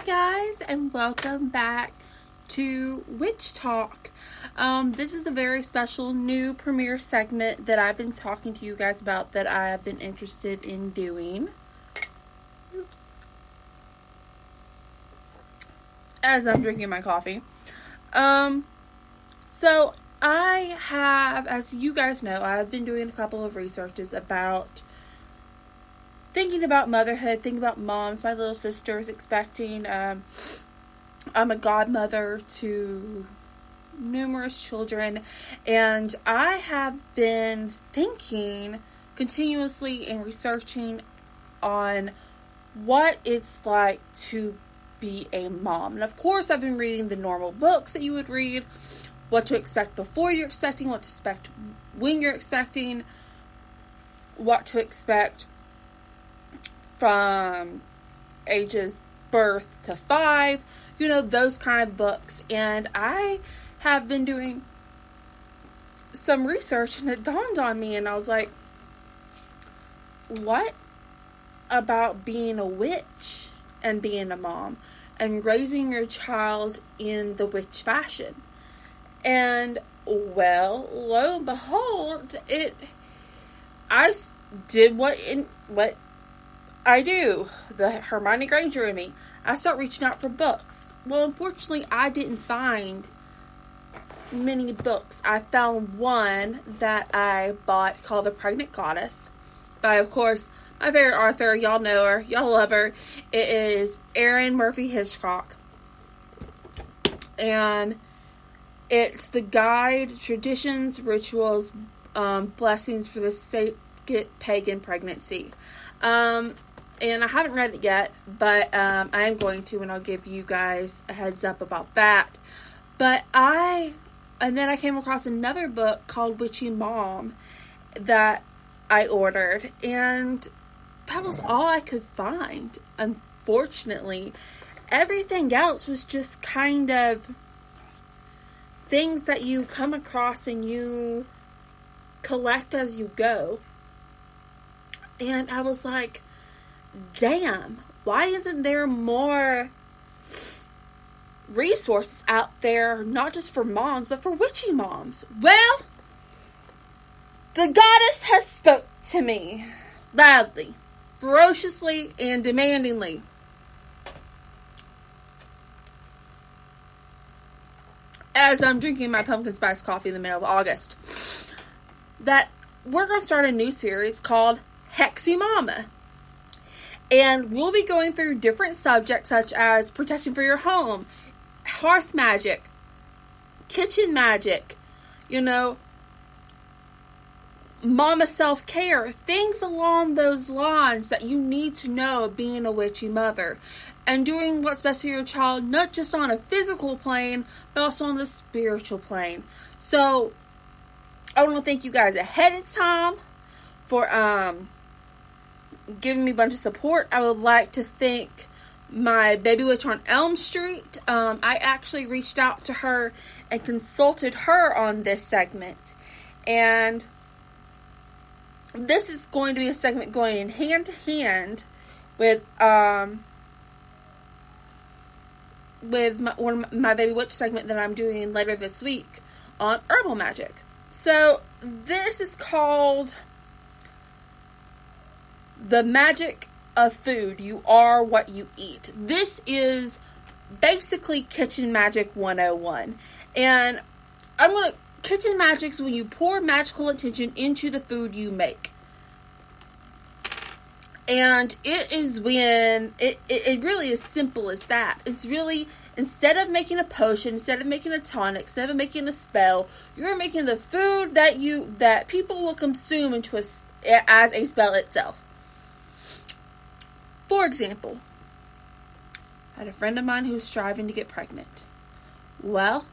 guys, and welcome back to Witch Talk. This is a very special new premiere segment that I've been talking to you guys about that I've been interested in doing. Oops. As I'm drinking my coffee. So I have, as you guys know, I've been doing a couple of researches about thinking about motherhood, thinking about moms. My little sister is expecting. I'm a godmother to numerous children, and I have been thinking continuously and researching on what it's like to be a mom. And of course, I've been reading the normal books that you would read, what to expect before you're expecting, what to expect when you're expecting, what to expect from ages birth to 5, those kind of books. And I have been doing some research, and it dawned on me, and I was like, what about being a witch and being a mom and raising your child in the witch fashion? And well, lo and behold, I did what I do, the Hermione Granger in me. I start reaching out for books. Well, unfortunately, I didn't find many books. I found one that I bought called The Pregnant Goddess by, of course, my favorite author. Y'all know her. Y'all love her. It is Erin Murphy Hitchcock. And it's the guide, traditions, rituals, blessings for the sacred pagan pregnancy. And I haven't read it yet, but I am going to, and I'll give you guys a heads up about that. And then I came across another book called Witchy Mom that I ordered, and that was all I could find, unfortunately. Everything else was just kind of things that you come across and you collect as you go. And I was like, damn, why isn't there more resources out there, not just for moms, but for witchy moms? Well, the goddess has spoke to me loudly, ferociously, and demandingly. As I'm drinking my pumpkin spice coffee in the middle of August, that we're going to start a new series called Hexy Mama. And we'll be going through different subjects such as protection for your home, hearth magic, kitchen magic, mama self-care, things along those lines that you need to know being a witchy mother. And doing what's best for your child, not just on a physical plane, but also on the spiritual plane. So, I want to thank you guys ahead of time for giving me a bunch of support. I would like to thank my baby witch on Elm Street. I actually reached out to her and consulted her on this segment. And this is going to be a segment going in hand to hand with my baby witch segment that I'm doing later this week on herbal magic. So this is called The Magic of Food. You are what you eat. This is basically kitchen magic 101. And kitchen magic's when you pour magical intention into the food you make. And it is when it really is simple as that. It's really, instead of making a potion, instead of making a tonic, instead of making a spell, you're making the food that people will consume into as a spell itself. For example, I had a friend of mine who was striving to get pregnant. Well,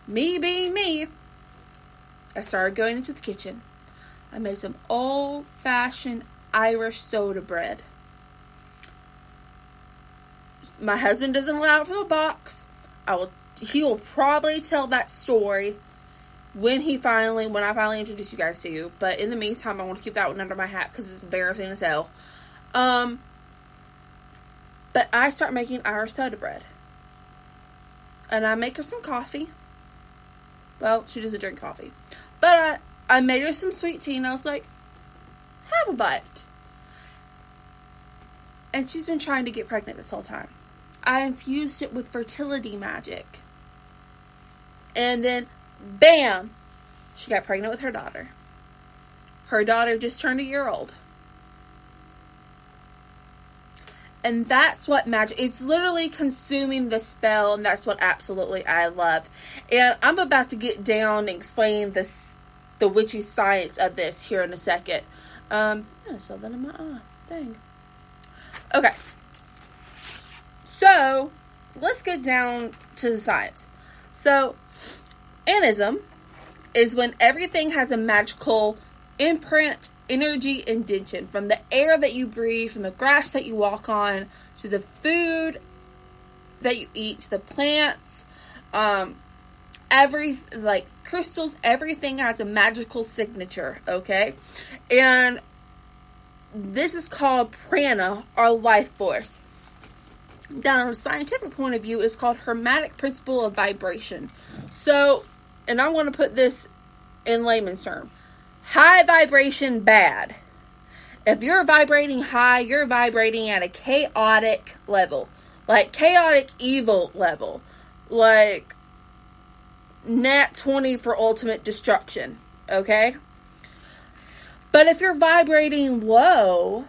me being me, I started going into the kitchen. I made some old-fashioned Irish soda bread. My husband doesn't allow it from the box. He will probably tell that story when I finally introduce you guys to you. But in the meantime, I want to keep that one under my hat because it's embarrassing as hell. But I start making Irish soda bread. And I make her some coffee. Well, she doesn't drink coffee. But I made her some sweet tea, and I was like, have a bite. And she's been trying to get pregnant this whole time. I infused it with fertility magic. And then, bam! She got pregnant with her daughter. Her daughter just turned a year old. And that's what magic, it's literally consuming the spell, and that's what absolutely I love. And I'm about to get down and explain the witchy science of this here in a second. I saw that in my eye. Dang. Okay. So, let's get down to the science. So, anism is when everything has a magical imprint, energy, intention. From the air that you breathe, from the grass that you walk on, to the food that you eat, to the plants, crystals, everything has a magical signature, okay? And this is called prana, or life force. Down on a scientific point of view, it's called hermetic principle of vibration. So, and I want to put this in layman's term. High vibration, bad. If you're vibrating high, you're vibrating at a chaotic level. Like chaotic evil level. Like Nat 20 for ultimate destruction. Okay? But if you're vibrating low,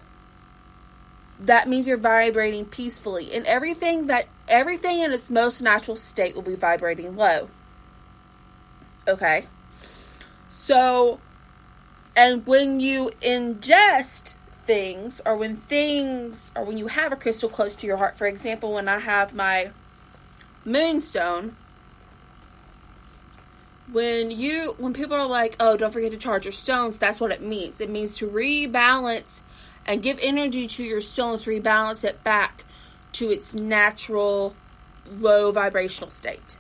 that means you're vibrating peacefully. And everything in its most natural state will be vibrating low. Okay? So, and when you ingest things, or when you have a crystal close to your heart, for example, when I have my moonstone, when people are like, oh, don't forget to charge your stones, that's what it means. It means to rebalance and give energy to your stones, rebalance it back to its natural low vibrational state.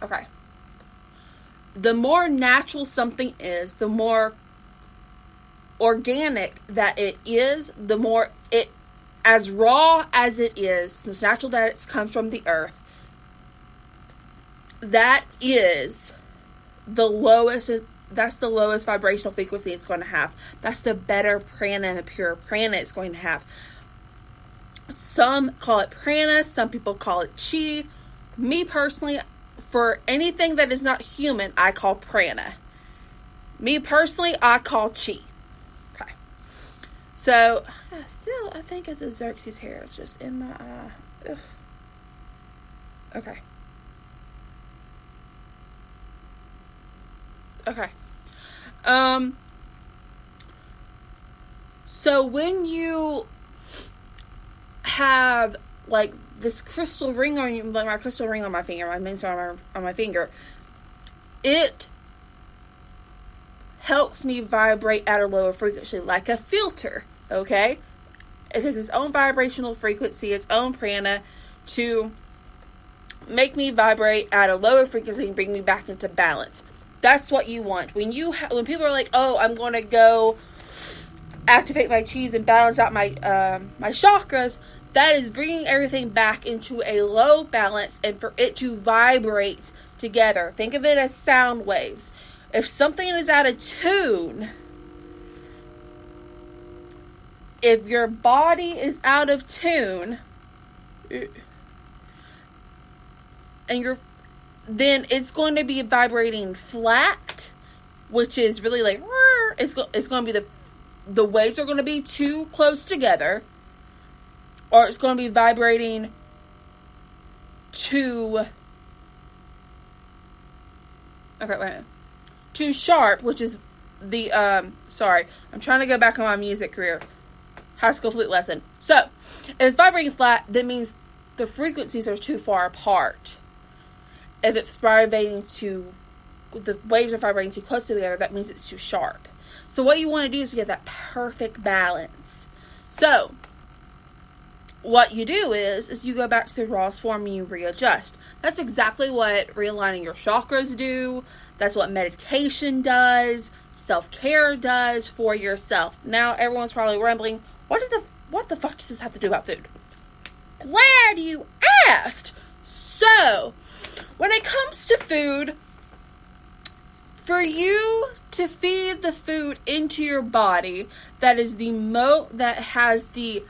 Okay. The more natural something is, the more organic that it is, the more it, as raw as it is, most natural that it comes from the earth, that is the lowest, that's the lowest vibrational frequency it's going to have. That's the better prana and the pure prana it's going to have. Some call it prana, some people call it chi. Me personally, for anything that is not human, I call prana. Me personally, I call chi. Okay. So, still, I think it's a Xerxes hair. It's just in my eye. Ugh. Okay. Okay. So when you have, like, this crystal ring on you, like my crystal ring on my finger, my moonstone on my finger, it helps me vibrate at a lower frequency, like a filter, okay? It has its own vibrational frequency, its own prana, to make me vibrate at a lower frequency and bring me back into balance. That's what you want. When people are like, oh, I'm going to go activate my chi and balance out my my chakras, that is bringing everything back into a low balance and for it to vibrate together. Think of it as sound waves. If something is out of tune, if your body is out of tune, and then it's going to be vibrating flat, which is really like, it's going to be the waves are going to be too close together, or it's going to be vibrating too sharp, which is the, sorry, I'm trying to go back on my music career, high school flute lesson. So, if it's vibrating flat, that means the frequencies are too far apart. If it's vibrating the waves are vibrating too close together, that means it's too sharp. So what you want to do is get that perfect balance. So, what you do is you go back to the rawest form and you readjust. That's exactly what realigning your chakras do. That's what meditation does. Self-care does for yourself. Now, everyone's probably rambling, what the fuck does this have to do about food? glad you asked. So, when it comes to food, for you to feed the food into your body that is that has the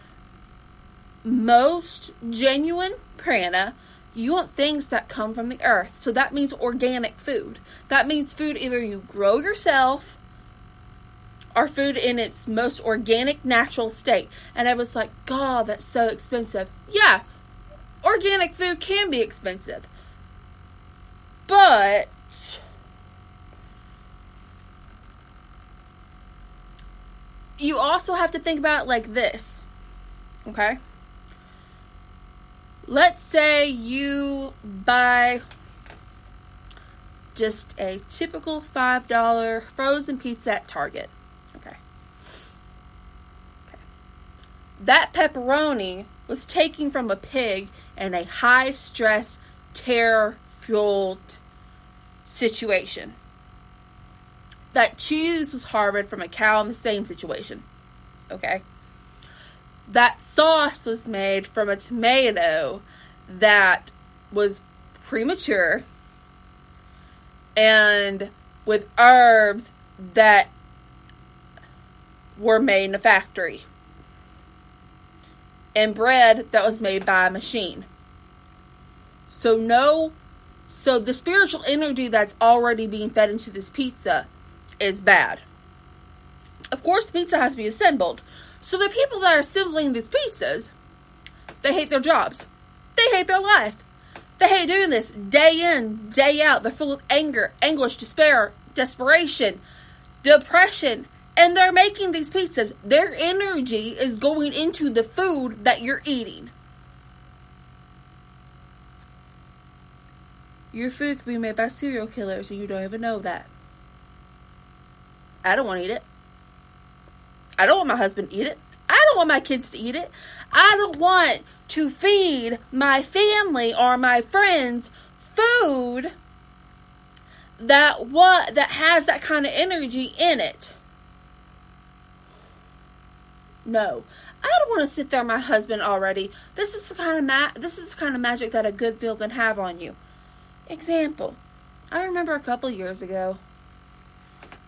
most genuine prana, you want things that come from the earth. So that means organic food. That means food either you grow yourself or food in its most organic, natural state. And I was like, God, that's so expensive. Yeah, organic food can be expensive. But you also have to think about it like this. Okay? Let's say you buy just a typical $5 frozen pizza at Target. Okay. That pepperoni was taken from a pig in a high-stress, terror-fueled situation. That cheese was harvested from a cow in the same situation. Okay? That sauce was made from a tomato that was premature and with herbs that were made in a factory. And bread that was made by a machine. So the spiritual energy that's already being fed into this pizza is bad. Of course, the pizza has to be assembled. So the people that are assembling these pizzas, they hate their jobs. They hate their life. They hate doing this day in, day out. They're full of anger, anguish, despair, desperation, depression. And they're making these pizzas. Their energy is going into the food that you're eating. Your food could be made by serial killers and you don't even know that. I don't want to eat it. I don't want my husband to eat it. I don't want my kids to eat it. I don't want to feed my family or my friends food that has that kind of energy in it. No. I don't want to sit there, my husband already. This is the kind of magic that a good feel can have on you. Example. I remember a couple years ago,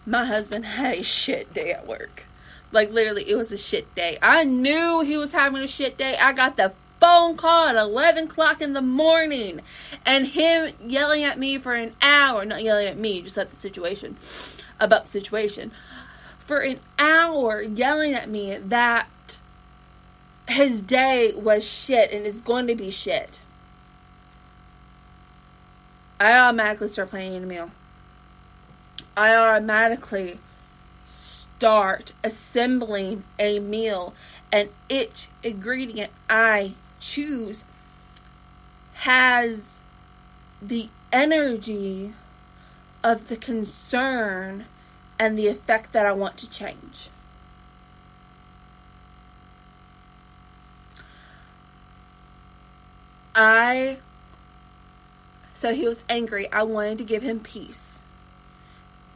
my husband had a shit day at work. Like, literally, it was a shit day. I knew he was having a shit day. I got the phone call at 11 o'clock in the morning. And him yelling at me for an hour. Not yelling at me, just about the situation. For an hour, yelling at me that his day was shit and is going to be shit. I automatically start planning a meal. I automatically start assembling a meal, and each ingredient I choose has the energy of the concern and the effect that I want to change. So he was angry. I wanted to give him peace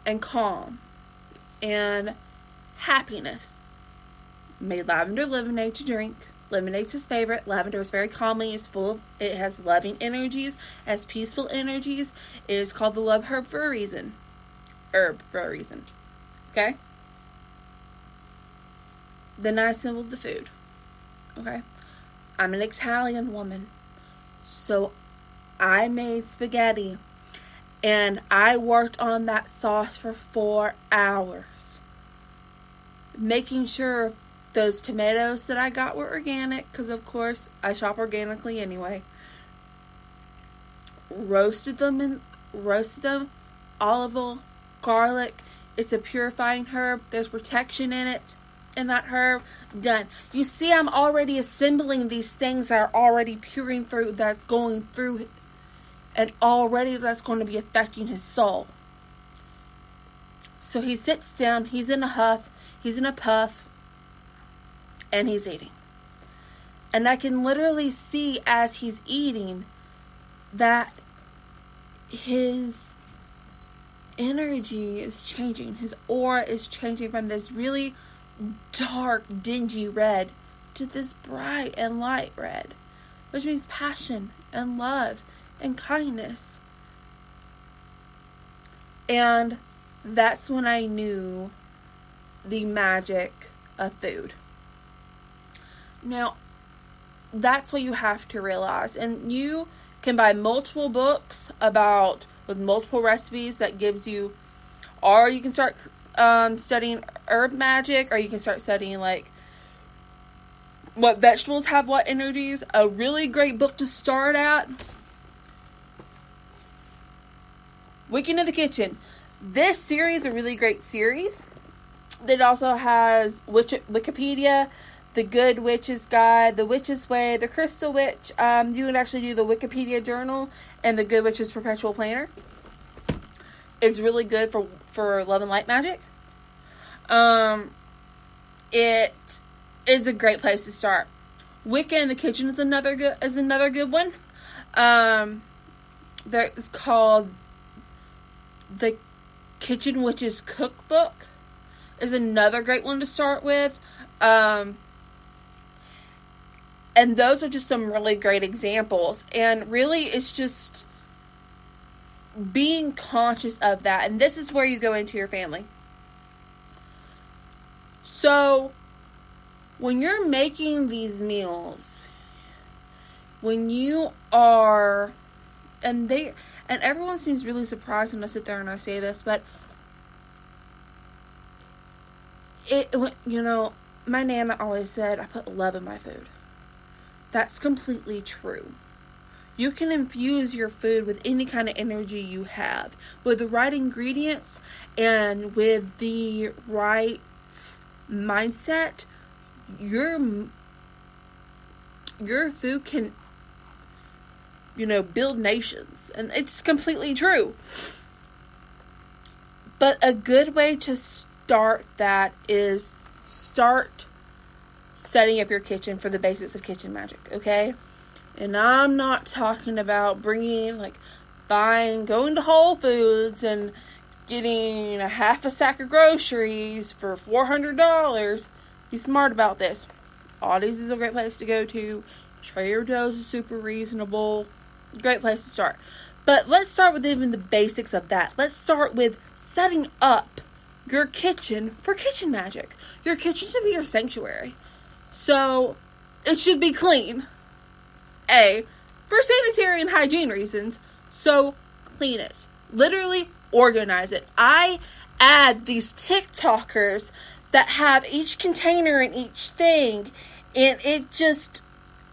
and calm and happiness. Made lavender lemonade to drink. Lemonade's his favorite. Lavender is very calming. It has loving energies, has peaceful energies. It is called the love herb for a reason. Okay? Then I assembled the food. Okay? I'm an Italian woman. So I made spaghetti. And I worked on that sauce for 4 hours. Making sure those tomatoes that I got were organic. Because, of course, I shop organically anyway. Roasted them. Olive oil, garlic. It's a purifying herb. There's protection in it. In that herb. Done. You see, I'm already assembling these things that are already puring through. That's going through. And already that's going to be affecting his soul. So he sits down. He's in a huff. He's in a puff. And he's eating. And I can literally see as he's eating that his energy is changing. His aura is changing from this really dark, dingy red to this bright and light red. which means passion and love and kindness. And that's when I knew the magic of food. Now, that's what you have to realize. And you can buy multiple books with multiple recipes that gives you, or you can start studying herb magic, or you can start studying like what vegetables have what energies. A really great book to start at, Wiccan in the Kitchen. This series is a really great series. It also has Wikipedia, The Good Witch's Guide, The Witch's Way, The Crystal Witch. You can actually do the Wikipedia Journal and The Good Witch's Perpetual Planner. It's really good for love and light magic. It is a great place to start. Wicca in the Kitchen is another good one. It's called The Kitchen Witch's Cookbook. Is another great one to start with. And those are just some really great examples. And really, it's just being conscious of that. And this is where you go into your family. So, when you're making these meals, when you are, and everyone seems really surprised when I sit there and I say this, but my Nana always said, I put love in my food. That's completely true. You can infuse your food with any kind of energy you have. With the right ingredients and with the right mindset, your food can, build nations. And it's completely true. But a good way to start that is start setting up your kitchen for the basics of kitchen magic, okay? And I'm not talking about going to Whole Foods and getting a half a sack of groceries for $400. Be smart about this. Aldi's is a great place to go to. Trader Joe's is super reasonable. Great place to start. But let's start with even the basics of that. Let's start with setting up your kitchen for kitchen magic. Your kitchen should be your sanctuary. So, it should be clean. For sanitary and hygiene reasons. So, clean it. Literally, organize it. I add these TikTokers that have each container and each thing. And it just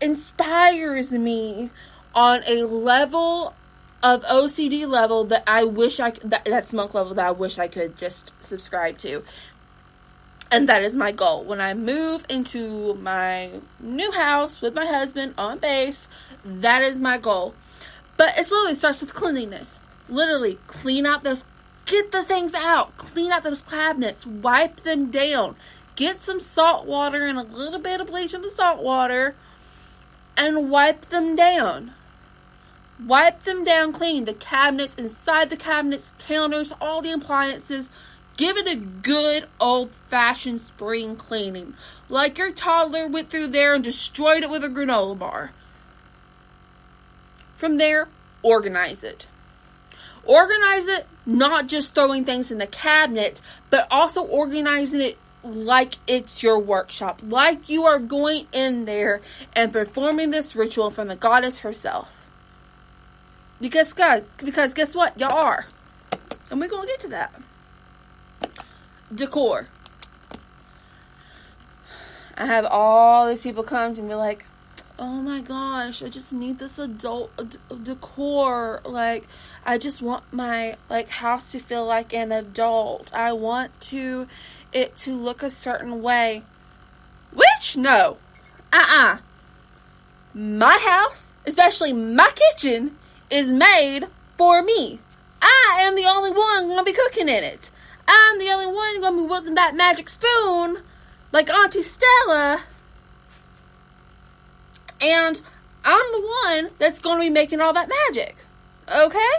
inspires me on a level of OCD level that I wish that's monk level that I wish I could just subscribe to. And that is my goal. When I move into my new house with my husband on base, that is my goal. But it literally starts with cleanliness. Literally, get the things out. Clean out those cabinets. Wipe them down. Get some salt water and a little bit of bleach in the salt water and wipe them down. Wipe them down clean. The cabinets, inside the cabinets, counters, all the appliances. Give it a good old-fashioned spring cleaning. Like your toddler went through there and destroyed it with a granola bar. From there, organize it. Organize it, not just throwing things in the cabinet, but also organizing it like it's your workshop. Like you are going in there and performing this ritual from the goddess herself. Because guess what? Y'all are. And we're going to get to that. Decor. I have all these people come to me like, oh my gosh, I just need this adult decor. Like, I just want my house to feel like an adult. I want it to look a certain way. Which, no. My house, especially my kitchen, is made for me. I am the only one going to be cooking in it. I'm the only one going to be wielding that magic spoon like Auntie Stella. And I'm the one that's going to be making all that magic. Okay?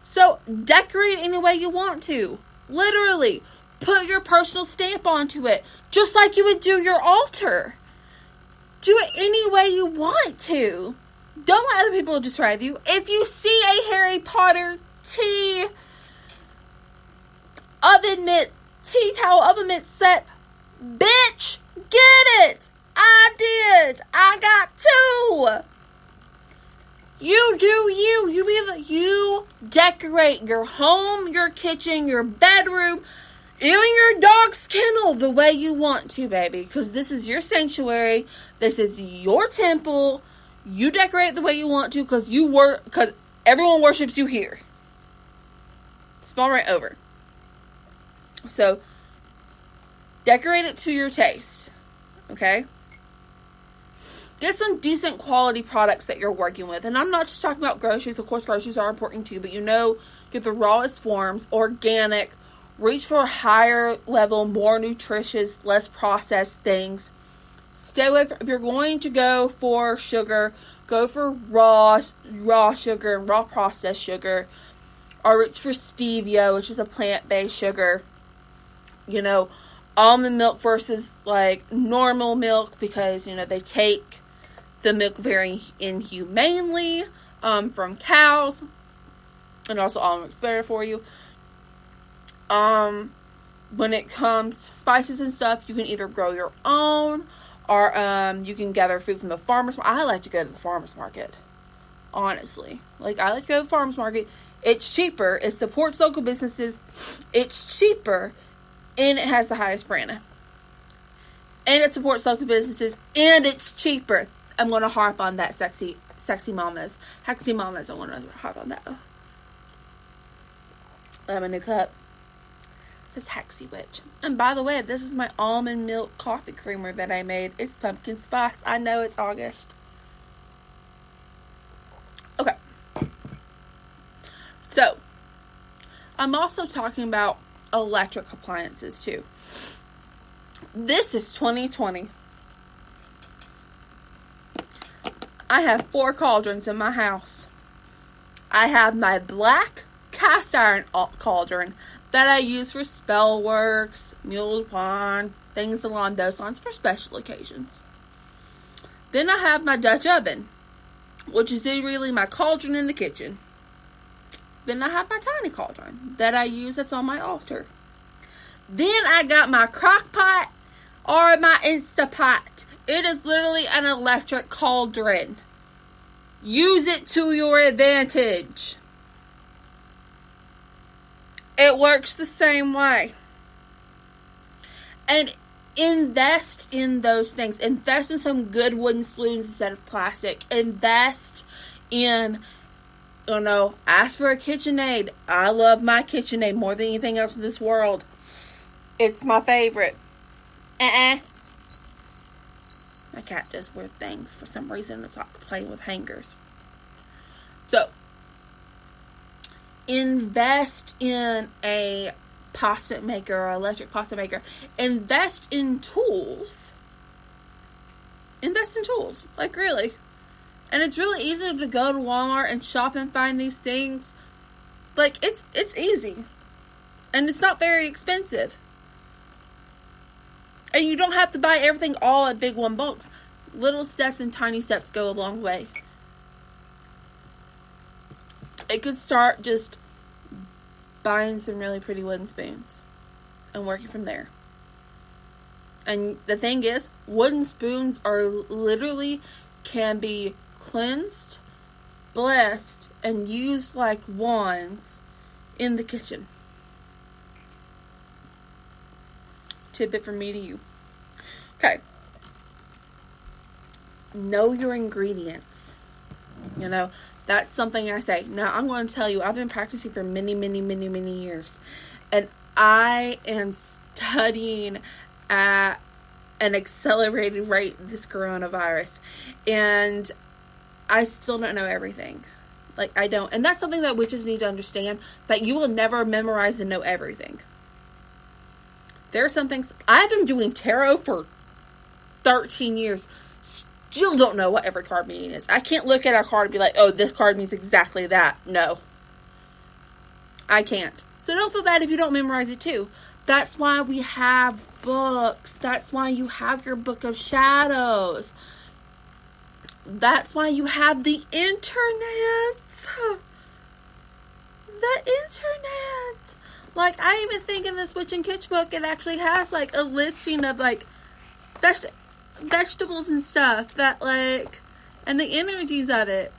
So, decorate any way you want to. Literally. Put your personal stamp onto it. Just like you would do your altar. Do it any way you want to. Don't let other people describe you. If you see a Harry Potter tea towel oven mitt set, bitch, get it. I did. I got 2. You do you. You decorate your home, your kitchen, your bedroom, even your dog's kennel the way you want to, baby. Because this is your sanctuary. This is your temple. You decorate the way you want to because everyone worships you here. Small right over. So, decorate it to your taste. Okay? Get some decent quality products that you're working with. And I'm not just talking about groceries. Of course, groceries are important too. But get the rawest forms, organic. Reach for higher level, more nutritious, less processed things. Stay away if you're going to go for sugar, go for raw sugar, raw processed sugar. Or reach for stevia, which is a plant-based sugar. Almond milk versus like normal milk because, they take the milk very inhumanely from cows. And also almond milk's better for you. When it comes to spices and stuff, you can either grow your own or you can gather food from the farmer's market. I like to go to the farmer's market. Honestly. I like to go to the farmer's market. It's cheaper. It supports local businesses. It's cheaper. And it has the highest brand. And it supports local businesses. And it's cheaper. I'm going to harp on that, Hexy Mamas. Hexy Mamas, I'm going to harp on that. I have a new cup. It says Hexy Witch. And by the way, this is my almond milk coffee creamer that I made. It's pumpkin spice. I know it's August. Okay. So, I'm also talking about electric appliances too. This is 2020. I have 4 cauldrons in my house. I have my black cast iron cauldron that I use for spell works, mulled wine, things along those lines for special occasions. Then I have my Dutch oven, which is really my cauldron in the kitchen. Then I have my tiny cauldron that I use that's on my altar. Then I got my crock pot or my Instapot. It is literally an electric cauldron. Use it to your advantage. It works the same way. And invest in those things. Invest in some good wooden spoons instead of plastic. Invest in, ask for a KitchenAid. I love my KitchenAid more than anything else in this world. It's my favorite. My cat does weird things for some reason. It's like playing with hangers. So, invest in a pasta maker or electric pasta maker. Invest in tools. Really. And it's really easy to go to Walmart and shop and find these things. It's easy. And it's not very expensive. And you don't have to buy everything all at big one bulks. Little steps and tiny steps go a long way. It could start just buying some really pretty wooden spoons and working from there. And the thing is, wooden spoons are literally can be cleansed, blessed, and used like wands in the kitchen. Tidbit from me to you. Okay. Know your ingredients. That's something I say. Now, I'm going to tell you, I've been practicing for many, many, many, many years. And I am studying at an accelerated rate this coronavirus. And I still don't know everything. I don't. And that's something that witches need to understand, that you will never memorize and know everything. There are some things. I've been doing tarot for 13 years. Still don't know what every card meaning is. I can't look at a card and be like, oh, this card means exactly that. No. I can't. So don't feel bad if you don't memorize it too. That's why we have books. That's why you have your book of shadows. That's why you have the internet. The internet. Like, I even think in this Witch and Kitsch book, it actually has, like, a listing of, like, vegetables and stuff that, like, and the energies of it.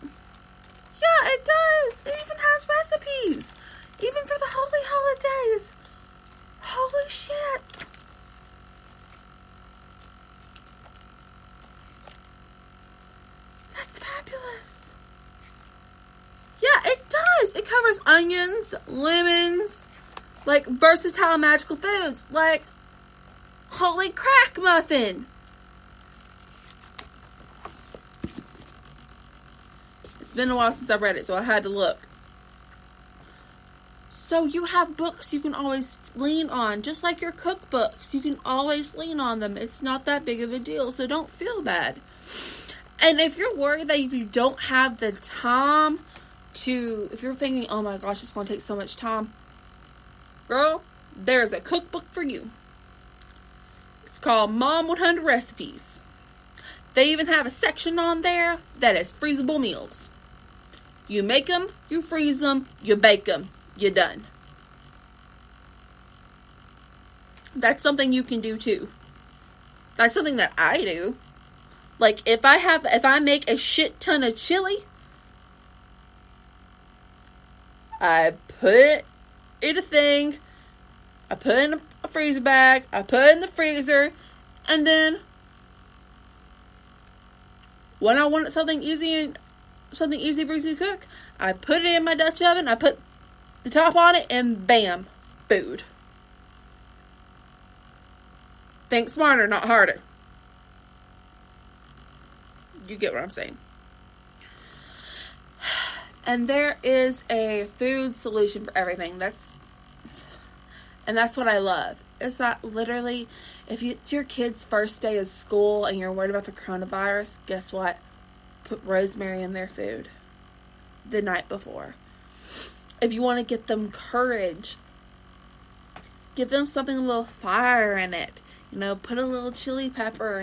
Yeah, it does. It even has recipes. Even for the holy holidays. Holy shit. That's fabulous. Yeah, it does. It covers onions, lemons, like versatile magical foods, like holy crack muffin. It's been a while since I read it, so I had to look. So you have books you can always lean on, just like your cookbooks. You can always lean on them. It's not that big of a deal, so don't feel bad. And if you're worried that if you don't have the time to, if you're thinking, oh my gosh, it's going to take so much time, girl, there's a cookbook for you. It's called Mom 100 Recipes. They even have a section on there that is freezable meals. You make them, you freeze them, you bake them, you're done. That's something you can do too. That's something that I do. Like, if I make a shit ton of chili, I put it in a thing, I put it in a freezer bag, I put it in the freezer, and then when I want something easy breezy to cook, I put it in my Dutch oven, I put the top on it, and bam, food. Think smarter, not harder. You get what I'm saying. And there is a food solution for everything. That's what I love. It's that literally, if it's your kid's first day of school and you're worried about the coronavirus, guess what? Put rosemary in their food the night before. If you want to get them courage, give them something with a little fire in it. You know, put a little chili pepper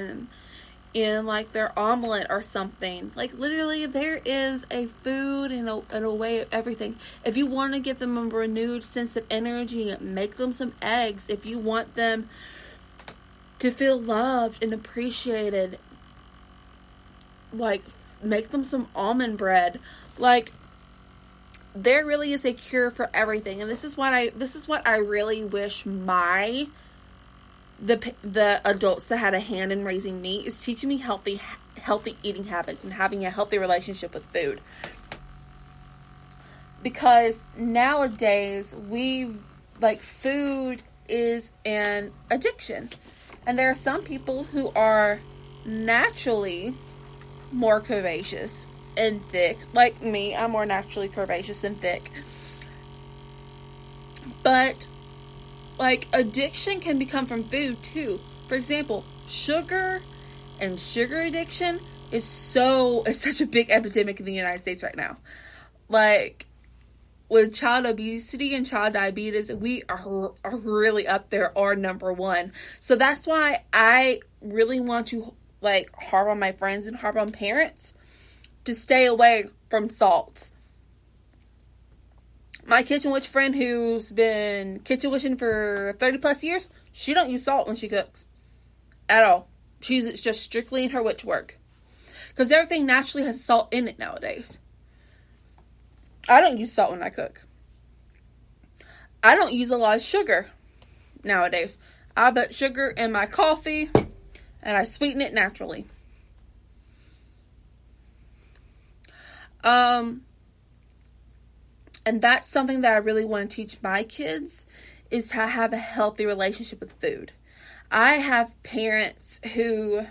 in like their omelet or something. Like, literally, there is a food and a way of everything. If you want to give them a renewed sense of energy, make them some eggs. If you want them to feel loved and appreciated, like, make them some almond bread. Like, there really is a cure for everything. And this is what I really wish the adults that had a hand in raising me is teaching me healthy eating habits and having a healthy relationship with food. Because nowadays food is an addiction. And there are some people who are naturally more curvaceous and thick. Like me, I'm more naturally curvaceous and thick. But like, addiction can become from food too. For example, sugar and sugar addiction is such a big epidemic in the United States right now. Like, with child obesity and child diabetes, we are really up there, or number one. So that's why I really want to, like, harp on my friends and harp on parents to stay away from salt. My kitchen witch friend who's been kitchen witching for 30 plus years, she don't use salt when she cooks. At all. She uses it just strictly in her witch work. Because everything naturally has salt in it nowadays. I don't use salt when I cook. I don't use a lot of sugar nowadays. I put sugar in my coffee and I sweeten it naturally. And that's something that I really want to teach my kids, is to have a healthy relationship with food. I have parents who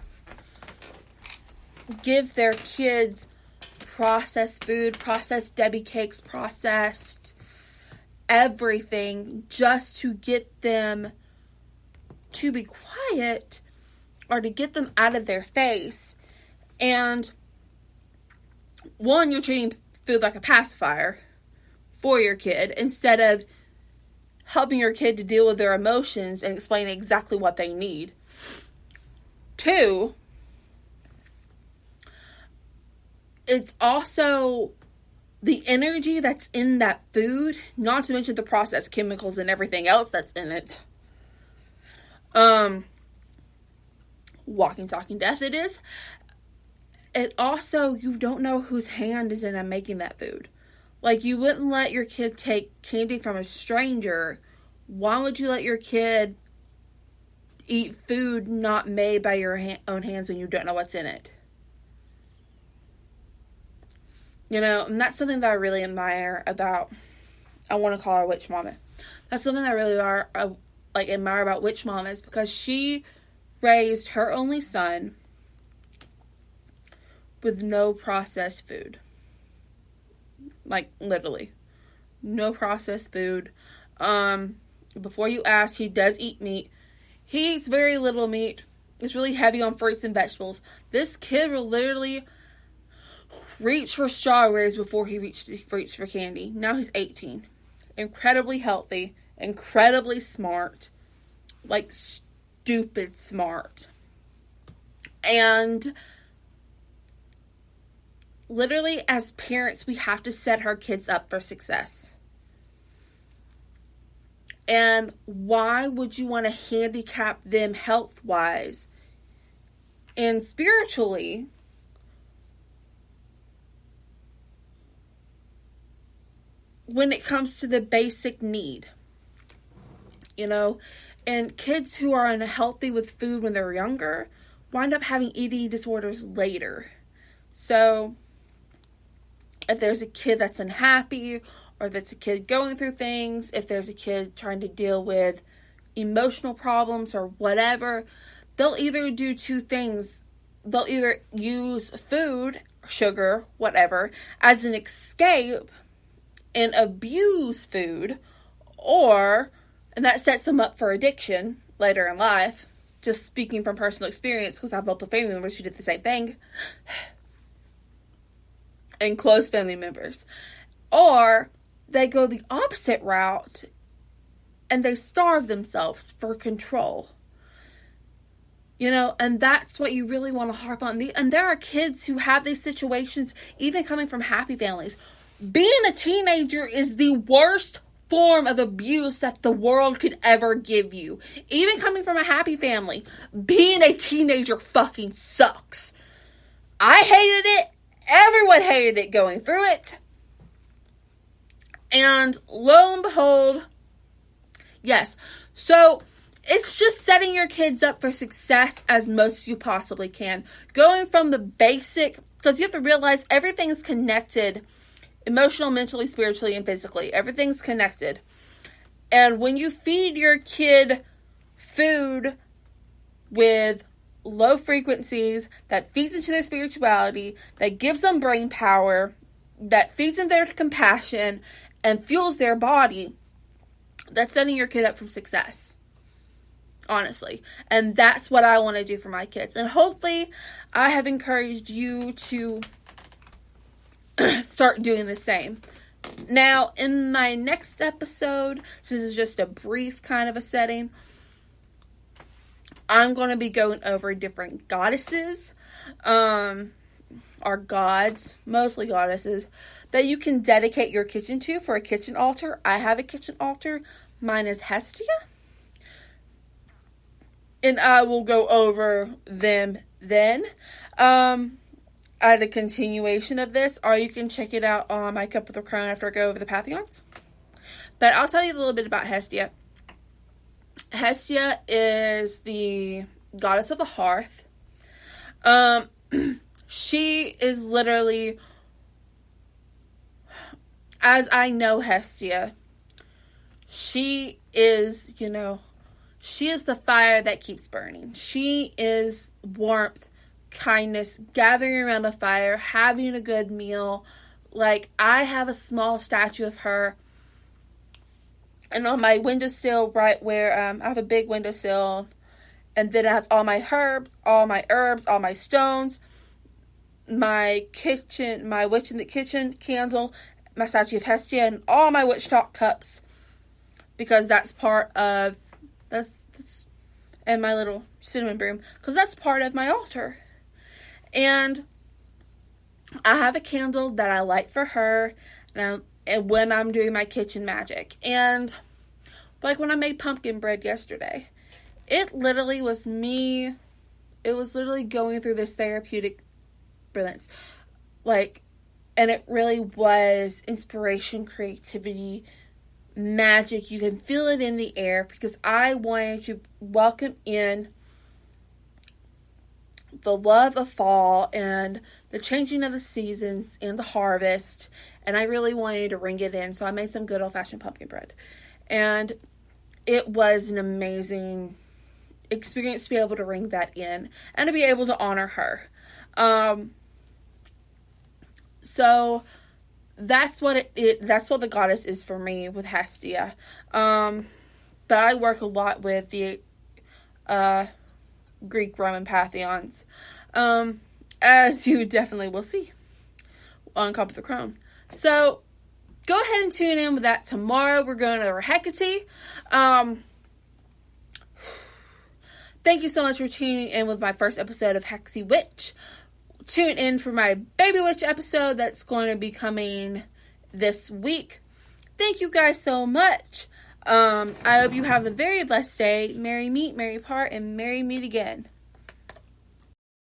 give their kids processed food, processed Debbie cakes, processed everything, just to get them to be quiet or to get them out of their face. And one, you're treating food like a pacifier for your kid, instead of helping your kid to deal with their emotions and explaining exactly what they need. Two, it's also the energy that's in that food, not to mention the processed chemicals and everything else that's in it. Walking, talking death it is. It also, you don't know whose hand is in making that food. Like, you wouldn't let your kid take candy from a stranger. Why would you let your kid eat food not made by your own hands when you don't know what's in it? You know, and that's something that I really admire about, I want to call her Witch Mama. That's something that I really admire about Witch Mamas, because she raised her only son with no processed food. Like, literally. No processed food. Before you ask, he does eat meat. He eats very little meat. It's really heavy on fruits and vegetables. This kid will literally reach for strawberries before he reached for candy. Now he's 18. Incredibly healthy. Incredibly smart. Like, stupid smart. And literally, as parents, we have to set our kids up for success. And why would you want to handicap them health-wise and spiritually when it comes to the basic need? You know, and kids who are unhealthy with food when they're younger wind up having eating disorders later. So, if there's a kid that's unhappy, or that's a kid going through things, if there's a kid trying to deal with emotional problems or whatever, they'll either do two things. They'll either use food, sugar, whatever, as an escape and abuse food, and that sets them up for addiction later in life. Just speaking from personal experience, because I have multiple family members who did the same thing. And close family members. Or they go the opposite route and they starve themselves for control. You know, and that's what you really want to harp on. And there are kids who have these situations, even coming from happy families. Being a teenager is the worst form of abuse that the world could ever give you. Even coming from a happy family, being a teenager fucking sucks. I hated it. Everyone hated it going through it. And lo and behold, yes. So, it's just setting your kids up for success as most as you possibly can. Going from the basic, because you have to realize everything's connected. Emotional, mentally, spiritually, and physically. Everything's connected. And when you feed your kid food with low frequencies, that feeds into their spirituality, that gives them brain power, that feeds into their compassion, and fuels their body, that's setting your kid up for success. Honestly. And that's what I want to do for my kids. And hopefully, I have encouraged you to start doing the same. Now, in my next episode, this is just a brief kind of a setting, I'm going to be going over different goddesses, or gods, mostly goddesses, that you can dedicate your kitchen to for a kitchen altar. I have a kitchen altar. Mine is Hestia. And I will go over them then. At a continuation of this, or you can check it out on my Cup of the Crown after I go over the pantheons. But I'll tell you a little bit about Hestia. Hestia is the goddess of the hearth. She is literally, as I know Hestia, she is, she is the fire that keeps burning. She is warmth, kindness, gathering around the fire, having a good meal. Like, I have a small statue of her, and on my windowsill, right where I have a big windowsill, and then I have all my herbs, all my stones, my kitchen, my witch in the kitchen candle, my statue of Hestia, and all my witch talk cups, because that's part of that's and my little cinnamon broom, because that's part of my altar. And I have a candle that I light for her, and when I'm doing my kitchen magic. And like when I made pumpkin bread yesterday, it literally was me. It was literally going through this therapeutic brilliance. Like, and it really was inspiration, creativity, magic. You can feel it in the air, because I wanted to welcome in the love of fall and the changing of the seasons and the harvest. And I really wanted to ring it in. So I made some good old-fashioned pumpkin bread. And it was an amazing experience to be able to ring that in and to be able to honor her. So that's what that's what the goddess is for me with Hestia. But I work a lot with the Greek Roman pantheons, as you definitely will see on Cup of the Crown. So go ahead and tune in with that tomorrow. We're going over Hecate. Thank you so much for tuning in with my first episode of Hexy Witch. Tune in for my Baby Witch episode that's going to be coming this week. Thank you guys so much. I hope you have a very blessed day. Merry meet, merry part, and merry meet again.